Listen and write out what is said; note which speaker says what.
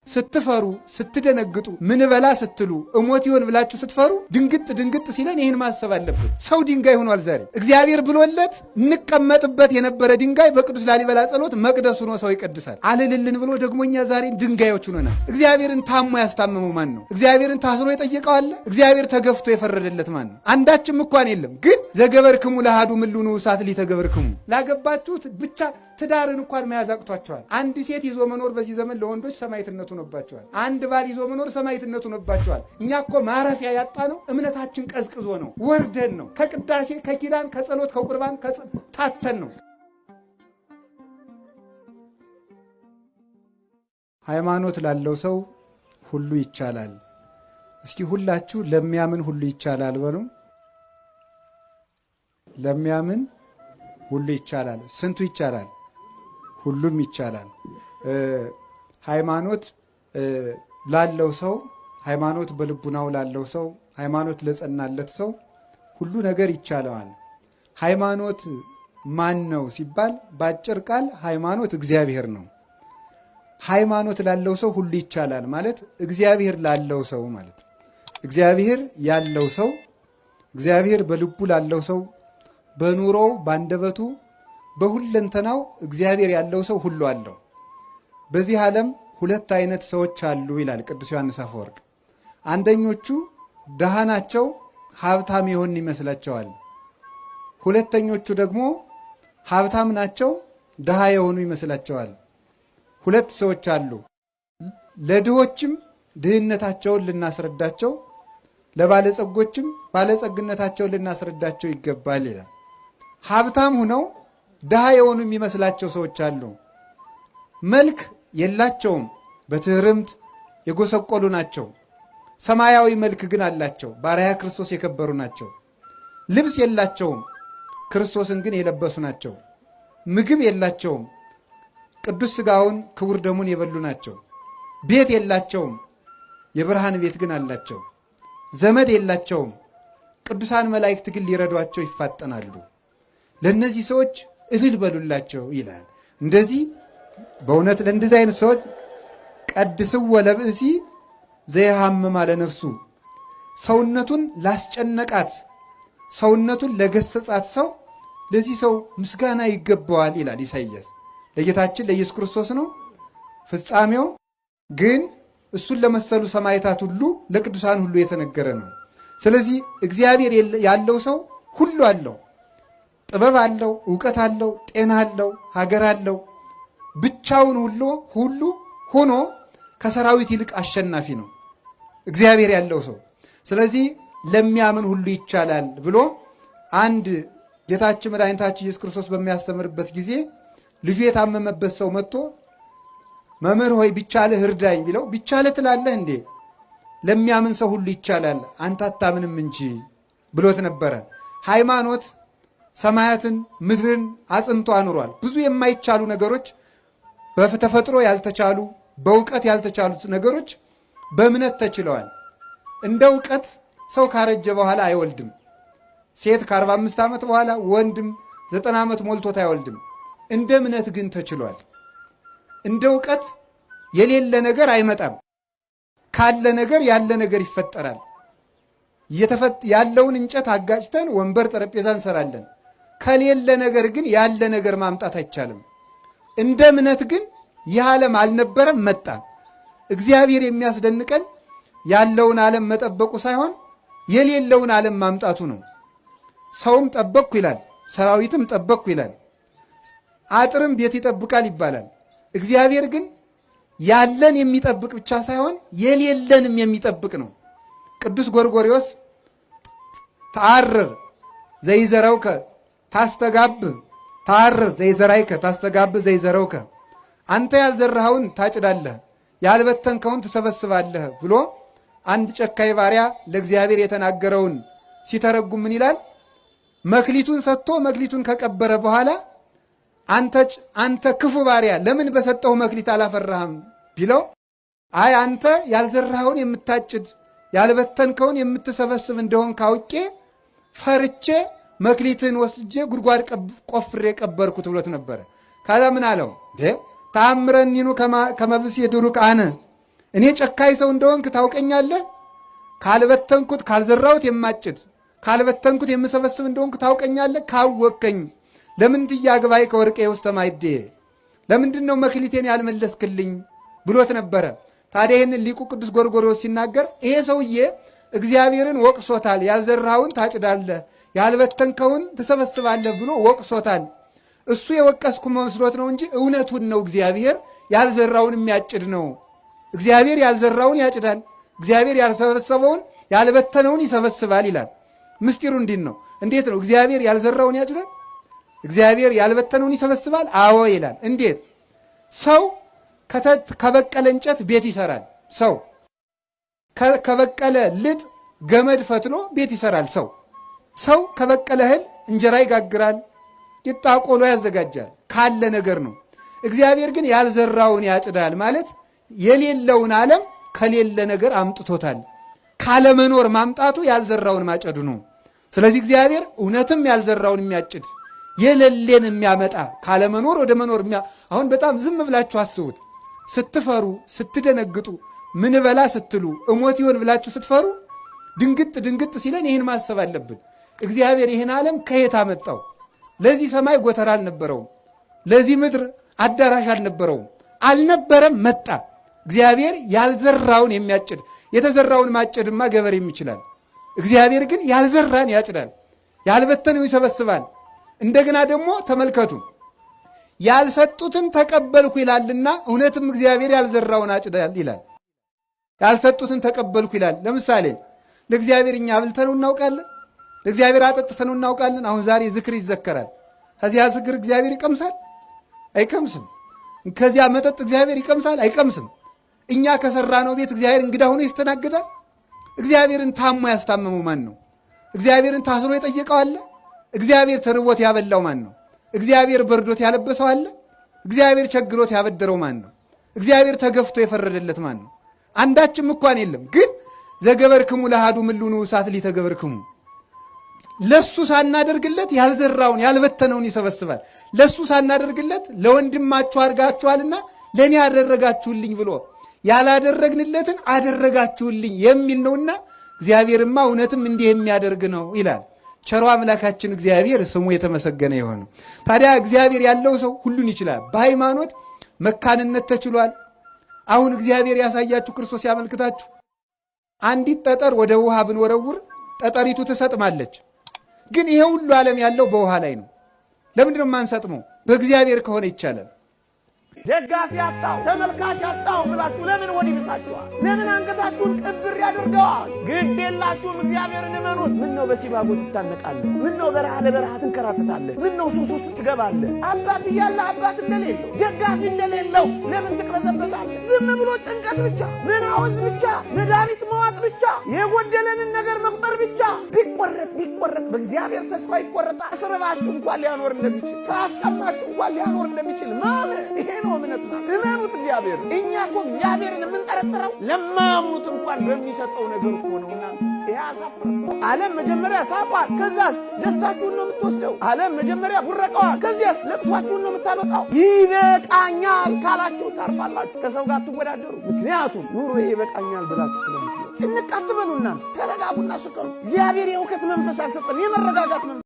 Speaker 1: ስትፈሩ ስትደነግጡ ምን በላ ስትሉ እሞት ይሆን ብላችሁ ስትፈሩ ድንግጥ ሲለን ይህን ማሰብ አለብን። ሰው ድንጋይ ሆኗል ዛሬ። እግዚአብሔር ብሎለት እንቀመጥበት የነበረ ድንጋይ በቅዱስ ላሊበላ ጸሎት መቅደስ ሆኖ ሰው ይቀድሳል። አልልልን ብሎ ደግሞኛ ዛሬ ድንጋዮች ሆነናል። እግዚአብሔርን ታሞ ያስታመመው ማን ነው? እግዚአብሔርን ታስሮ የጠየቀው አለ? እግዚአብሔር ተገፍቶ የፈረደለት ማን ነው? አንዳችም እንኳን የለም። ግን ዘገበርክሙ ለአሐዱ ምሉኑ እሳት ሊተገበርክሙ ላገባችሁት ብቻ ትዳርን እንኳን መያዝ አቅቷቸዋል። አንድ ሴት ይዞ መኖር በዚህ ዘመን ለወንዶች ሰማዕትነቱ ነባቸዋል። አንድ ባል ይዞ መኖር ሰማዕትነቱ ነባቸዋል። እኛ እኮ ማረፊያ ያጣ ነው። እምነታችን ቀዝቅዞ ነው። ወርደን ነው። ከቅዳሴ ከኪዳን ከጸሎት ከቁርባን ታተን ነው። ሃይማኖት ላለው ሰው ሁሉ ይቻላል። እስኪ ሁላችሁ ለሚያምን ሁሉ ይቻላል በሉ። ለሚያምን ሁሉ ይቻላል። ስንቱ ይቻላል? ሁሉም ይቻላል። ሃይማኖት ላለው ሰው፣ ሃይማኖት በልቡናው ላለው ሰው፣ ሃይማኖት ለጸናለት ሰው ሁሉ ነገር ይቻለዋል። ሃይማኖት ማን ነው ሲባል በአጭር ቃል ሃይማኖት እግዚአብሔር ነው። ሃይማኖት ላለው ሰው ሁሉ ይቻላል ማለት እግዚአብሔር ላለው ሰው ማለት ነው። እግዚአብሔር ያለው ሰው፣ እግዚአብሔር በልቡ ላለው ሰው፣ በኑሮው ባንደበቱ በሁለንተናው እግዚአብሔር ያለው ሰው ሁሉ አለው። በዚህ ዓለም ሁለት አይነት ሰዎች አሉ ይላል ቅዱስ ዮሐንስ አፈወርቅ። አንደኞቹ ድሃ ናቸው፣ ሀብታም የሆን ይመስላቸዋል። ሁለተኞቹ ደግሞ ሀብታም ናቸው፣ ድሃ የሆኑ ይመስላቸዋል። ሁለት ሰዎች አሉ። ለድሆችም ድህነታቸውን ልናስረዳቸው፣ ለባለጸጎችም ባለጸግነታቸውን ልናስረዳቸው ይገባል ይላል። ሀብታም ሁነው ድሃ የሆኑ የሚመስላቸው ሰዎች አሉ። መልክ የላቸውም፣ በትህርምት የጎሰቆሉ ናቸው። ሰማያዊ መልክ ግን አላቸው፣ በአርአያ ክርስቶስ የከበሩ ናቸው። ልብስ የላቸውም፣ ክርስቶስን ግን የለበሱ ናቸው። ምግብ የላቸውም፣ ቅዱስ ሥጋውን ክቡር ደሙን የበሉ ናቸው። ቤት የላቸውም፣ የብርሃን ቤት ግን አላቸው። ዘመድ የላቸውም፣ ቅዱሳን መላእክት ግን ሊረዷቸው ይፋጠናሉ። ለእነዚህ ሰዎች እልል በሉላቸው ይላል። እንደዚህ በእውነት ለእንደዚህ አይነት ሰዎች ቀድስዎ ለብእሲ ዘየሐምም አለ ነፍሱ፣ ሰውነቱን ላስጨነቃት ሰውነቱን ለገሰጻት ሰው ለዚህ ሰው ምስጋና ይገባዋል ይላል ኢሳይያስ። ለጌታችን ለኢየሱስ ክርስቶስ ነው። ፍጻሜው ግን እሱን ለመሰሉ ሰማዕታት ሁሉ ለቅዱሳን ሁሉ የተነገረ ነው። ስለዚህ እግዚአብሔር ያለው ሰው ሁሉ አለው። ጥበብ አለው፣ ዕውቀት አለው፣ ጤና አለው፣ ሀገር አለው። ብቻውን ሁሉ ሆኖ ከሰራዊት ይልቅ አሸናፊ ነው እግዚአብሔር ያለው ሰው። ስለዚህ ለሚያምን ሁሉ ይቻላል ብሎ አንድ ጌታችን መድኃኒታችን ኢየሱስ ክርስቶስ በሚያስተምርበት ጊዜ ልጁ የታመመበት ሰው መጥቶ መምህር ሆይ ቢቻልህ እርዳኝ ቢለው ቢቻልህ ትላለህ እንዴ? ለሚያምን ሰው ሁሉ ይቻላል፣ አንተ አታምንም እንጂ ብሎት ነበረ። ሃይማኖት ሰማያትን ምድርን አጽንቶ አኑሯል። ብዙ የማይቻሉ ነገሮች፣ በተፈጥሮ ያልተቻሉ በእውቀት ያልተቻሉት ነገሮች በእምነት ተችለዋል። እንደ እውቀት ሰው ካረጀ በኋላ አይወልድም። ሴት ከ45 ዓመት በኋላ ወንድም 90 ዓመት ሞልቶት አይወልድም። እንደ እምነት ግን ተችሏል። እንደ እውቀት የሌለ ነገር አይመጣም። ካለ ነገር ያለ ነገር ይፈጠራል። ያለውን እንጨት አጋጭተን ወንበር ጠረጴዛ እንሰራለን። ከሌለ ነገር ግን ያለ ነገር ማምጣት አይቻልም። እንደ እምነት ግን ይህ ዓለም አልነበረም፣ መጣ። እግዚአብሔር የሚያስደንቀን ያለውን ዓለም መጠበቁ ሳይሆን የሌለውን ዓለም ማምጣቱ ነው። ሰውም ጠበቅኩ ይላል፣ ሰራዊትም ጠበቅኩ ይላል፣ አጥርም ቤት ይጠብቃል ይባላል። እግዚአብሔር ግን ያለን የሚጠብቅ ብቻ ሳይሆን የሌለንም የሚጠብቅ ነው። ቅዱስ ጎርጎርዮስ ተአርር ዘይዘረውከ ታስተጋብ ተአርር ዘይዘራይከ ታስተጋብ ዘይዘረውከ፣ አንተ ያልዘራኸውን ታጭዳለህ፣ ያልበተንከውን ትሰበስባለህ ብሎ አንድ ጨካኝ ባሪያ ለእግዚአብሔር የተናገረውን ሲተረጉም ምን ይላል? መክሊቱን ሰጥቶ መክሊቱን ከቀበረ በኋላ አንተ ክፉ ባሪያ ለምን በሰጠው መክሊት አላፈራህም ቢለው፣ አይ አንተ ያልዘራኸውን የምታጭድ ያልበተንከውን የምትሰበስብ እንደሆን ካውቄ ፈርቼ መክሊትን ወስጄ ጉድጓድ ቆፍሬ ቀበርኩት ብሎት ነበረ። ካዛ ምን አለው? ተአምረኒኑ ከመብስ የድሩቅ አነ እኔ ጨካኝ ሰው እንደሆንክ ታውቀኛለህ። ካልበተንኩት ካልዘራሁት የማጭድ ካልበተንኩት የምሰበስብ እንደሆንክ ታውቀኛለህ። ካወቅከኝ ለምን ትያግባይ ከወርቄ ውስጥ ማይዴ ለምንድን ነው መክሊቴን ያልመለስክልኝ ብሎት ነበረ። ታዲያ ይህንን ሊቁ ቅዱስ ጎርጎርዮስ ሲናገር ይሄ ሰውዬ እግዚአብሔርን ወቅሶታል። ያልዘራኸውን ታጭዳለህ፣ ያልበተንከውን ትሰበስባለህ ብሎ ወቅሶታል። እሱ የወቀስኩ መስሎት ነው እንጂ እውነቱን ነው። እግዚአብሔር ያልዘራውን የሚያጭድ ነው። እግዚአብሔር ያልዘራውን ያጭዳል፣ እግዚአብሔር ያልሰበሰበውን ያልበተነውን ይሰበስባል ይላል። ምስጢሩ እንዲህ ነው። እንዴት ነው እግዚአብሔር ያልዘራውን ያጭዳል? እግዚአብሔር ያልበተነውን ይሰበስባል? አዎ ይላል። እንዴት? ሰው ከበቀለ እንጨት ቤት ይሰራል። ሰው ከበቀለ ልጥ ገመድ ፈትሎ ቤት ይሰራል። ሰው ከበቀለ እህል እንጀራ ይጋግራል፣ ቂጣ ቆሎ ያዘጋጃል። ካለ ነገር ነው። እግዚአብሔር ግን ያልዘራውን ያጭዳል ማለት የሌለውን ዓለም ከሌለ ነገር አምጥቶታል። ካለመኖር ማምጣቱ ያልዘራውን ማጨዱ ነው። ስለዚህ እግዚአብሔር እውነትም ያልዘራውን የሚያጭድ የሌለን የሚያመጣ ካለመኖር ወደ መኖር አሁን በጣም ዝም ብላችሁ አስቡት። ስትፈሩ ስትደነግጡ ምን በላ ስትሉ እሞት ይሆን ብላችሁ ስትፈሩ ድንግጥ ሲለን ይህን ማሰብ አለብን። እግዚአብሔር ይህን ዓለም ከየት አመጣው? ለዚህ ሰማይ ጎተራ አልነበረውም። ለዚህ ምድር አዳራሽ አልነበረውም። አልነበረም፣ መጣ። እግዚአብሔር ያልዘራውን የሚያጭድ የተዘራውን ማጨድማ ገበሬም ይችላል። እግዚአብሔር ግን ያልዘራን ያጭዳል፣ ያልበተነው ይሰበስባል። እንደገና ደግሞ ተመልከቱ፣ ያልሰጡትን ተቀበልኩ ይላልና እውነትም እግዚአብሔር ያልዘራውን አጭዳል ይላል። ያልሰጡትን ተቀበልኩ ይላል። ለምሳሌ ለእግዚአብሔር እኛ አብልተነው እናውቃለን? ለእግዚአብሔር አጠጥተነው እናውቃለን? አሁን ዛሬ ዝክር ይዘከራል። ከዚያ ዝክር እግዚአብሔር ይቀምሳል? አይቀምስም። ከዚያ መጠጥ እግዚአብሔር ይቀምሳል? አይቀምስም። እኛ ከሰራነው ቤት እግዚአብሔር እንግዳ ሆኖ ይስተናግዳል? እግዚአብሔርን ታሞ ያስታመመው ማን ነው? እግዚአብሔርን ታስሮ የጠየቀው አለ? እግዚአብሔር ተርቦት ያበላው ማን ነው? እግዚአብሔር በርዶት ያለበሰው አለ? እግዚአብሔር ቸግሮት ያበደረው ማን ነው? እግዚአብሔር ተገፍቶ የፈረደለት ማን ነው? አንዳችም እንኳን የለም። ግን ዘገበርክሙ ለአሐዱ ምሉኑ እሳት ሊተገበርክሙ፣ ለሱ ሳናደርግለት ያልዘራውን ያልበተነውን ይሰበስባል። ለሱ ሳናደርግለት ለወንድማችሁ አድርጋችኋልና ለእኔ አደረጋችሁልኝ ብሎ ያላደረግንለትን አደረጋችሁልኝ የሚል ነውና እግዚአብሔርማ እውነትም እንዲህ የሚያደርግ ነው ይላል። ቸሮ አምላካችን እግዚአብሔር ስሙ የተመሰገነ ይሁን። ታዲያ እግዚአብሔር ያለው ሰው ሁሉን ይችላል። በሃይማኖት መካንነት ተችሏል። አሁን እግዚአብሔር ያሳያችሁ ክርስቶስ ያመልክታችሁ። አንዲት ጠጠር ወደ ውሃ ብንወረውር ጠጠሪቱ ትሰጥማለች። ግን ይሄ ሁሉ ዓለም ያለው በውሃ ላይ ነው። ለምንድን ነው የማንሰጥመው? በእግዚአብሔር ከሆነ ይቻላል።
Speaker 2: ደጋፊ አጣው ተመልካች አጣው ብላችሁ ለምን ወዲህ ብሳችኋል? ለምን አንገታችሁን ቅብር ያደርገዋል? ግድ የላችሁም፣ እግዚአብሔርን እመኑት። ምን ነው በሲባጎ ትታነቃለህ? ምን ነው በረሃ ለበረሃ ትንከራተታለህ? ምን ነው ሱስ ውስጥ ትገባለህ? አባት እያለ አባት እንደሌለው ደጋፊ እንደሌለው ለምን ትቅበዘበዛለህ? ዝም ብሎ ጭንቀት ብቻ፣ መናወዝ ብቻ፣ መድኃኒት መዋጥ ብቻ፣ የጎደለንን ነገር መቁጠር ብቻ። ቢቆረጥ በእግዚአብሔር ተስፋ ይቆረጣል። አስረባችሁ እንኳን ሊያኖር እንደሚችል፣ ሳያስቀማችሁ እንኳን ሊያኖር እንደሚችል ማመን ይሄ ነው እምነት ነው። እመኑት እግዚአብሔር። እኛ እኮ እግዚአብሔርን የምንጠረጥረው ለማያምኑት እንኳን በሚሰጠው ነገር እኮ ነውና ያሳፍር። ዓለም መጀመሪያ ሳቋል፣ ከዛስ ደስታችሁን ነው የምትወስደው። ዓለም መጀመሪያ ቡረቀዋል፣ ከዚያስ ለቅሷችሁን ነው የምታበቃው። ይበቃኛል ካላችሁ ታርፋላችሁ። ከሰው ጋር ትወዳደሩ። ምክንያቱም ኑሮ ይበቃኛል ብላችሁ ስለምትሉ ጭንቅ አትበሉ። እናንተ ተረጋጉና ስከሩ። እግዚአብሔር የእውቀት መንፈስ አልሰጠንም፣ የመረጋጋት መንፈስ